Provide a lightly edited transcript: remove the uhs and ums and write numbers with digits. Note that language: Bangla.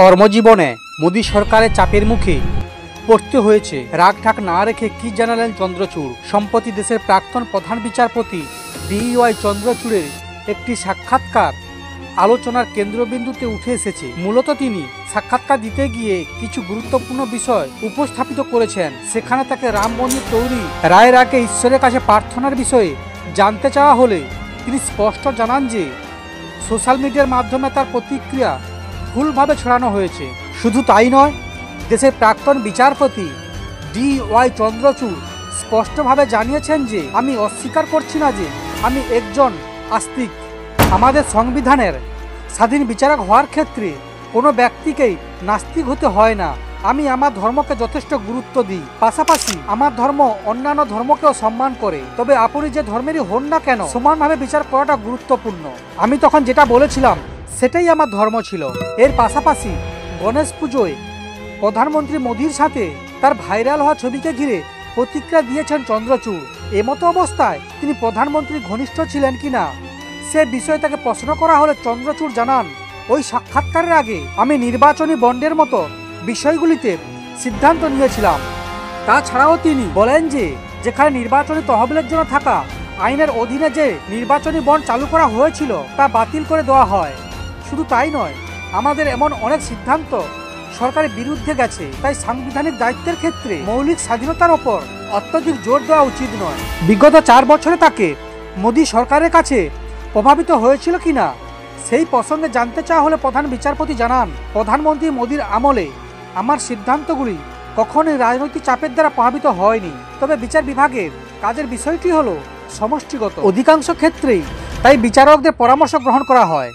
কর্মজীবনে মোদী সরকারের চাপের মুখে পড়তে হয়েছে। রাগঢাক না রেখে কি জানালেন চন্দ্রচূড়। সম্প্রতি দেশের প্রাক্তন প্রধান বিচারপতি DY চন্দ্রচূড়ের একটি সাক্ষাৎকার আলোচনার কেন্দ্রবিন্দুতে উঠে এসেছে। মূলত তিনি সাক্ষাৎকার দিতে গিয়ে কিছু গুরুত্বপূর্ণ বিষয় উপস্থাপিত করেছেন। সেখানে তাকে রাম মন্দির তৈরি রায়ের আগে ঈশ্বরের কাছে প্রার্থনার বিষয়ে জানতে চাওয়া হলে তিনি স্পষ্ট জানান যে সোশ্যাল মিডিয়ার মাধ্যমে তার প্রতিক্রিয়া ভুলভাবে ছড়ানো হয়েছে। শুধু তাই নয়, দেশের প্রাক্তন বিচারপতি DY চন্দ্রচূড় স্পষ্টভাবে জানিয়েছেন যে আমি অস্বীকার করছি না যে আমি একজন আস্তিক। আমাদের সংবিধানের স্বাধীন বিচারক হওয়ার ক্ষেত্রে কোনো ব্যক্তিকেই নাস্তিক হতে হয় না। আমি আমার ধর্মকে যথেষ্ট গুরুত্ব দিই, পাশাপাশি আমার ধর্ম অন্যান্য ধর্মকেও সম্মান করে। তবে আপনি যে ধর্মেরই হন না কেন, সমানভাবে বিচার করাটা গুরুত্বপূর্ণ। আমি তখন যেটা বলেছিলাম সেটাই আমার ধর্ম ছিল। এর পাশাপাশি গণেশ পুজোয় প্রধানমন্ত্রী মোদীর সাথে তার ভাইরাল হওয়া ছবিকে ঘিরে প্রতিক্রিয়া দিয়েছেন চন্দ্রচূড়। এমতো অবস্থায় তিনি প্রধানমন্ত্রীর ঘনিষ্ঠ ছিলেন কিনা সে বিষয়ে তাকে প্রশ্ন করা হলে চন্দ্রচূড় জানান, ওই সাক্ষাৎকারের আগে আমি নির্বাচনী বন্ডের মতো বিষয়গুলিতে সিদ্ধান্ত নিয়েছিলাম। তাছাড়াও তিনি বলেন যে যেখানে নির্বাচনী তহবিলের জন্য থাকা আইনের অধীনে যে নির্বাচনী বন্ড চালু করা হয়েছিল তা বাতিল করে দেওয়া হয়। শুধু তাই নয়, আমাদের এমন অনেক সিদ্ধান্ত সরকারের বিরুদ্ধে গেছে। তাই সাংবিধানিক দায়িত্বের ক্ষেত্রে মৌলিক স্বাধীনতার ওপর অত্যধিক জোর দেওয়া উচিত নয়। বিগত 4 বছরে তাকে মোদী সরকারের কাছে প্রভাবিত হয়েছিল কিনা সেই প্রসঙ্গে জানতে চাওয়া হলে প্রধান বিচারপতি জানান, প্রধানমন্ত্রী মোদীর আমলে আমার সিদ্ধান্তগুলি কখনোই রাজনৈতিক চাপের দ্বারা প্রভাবিত হয়নি। তবে বিচার বিভাগের কাজের বিষয়টি হলো সমষ্টিগত। অধিকাংশ ক্ষেত্রেই তাই বিচারকদের পরামর্শ গ্রহণ করা হয়।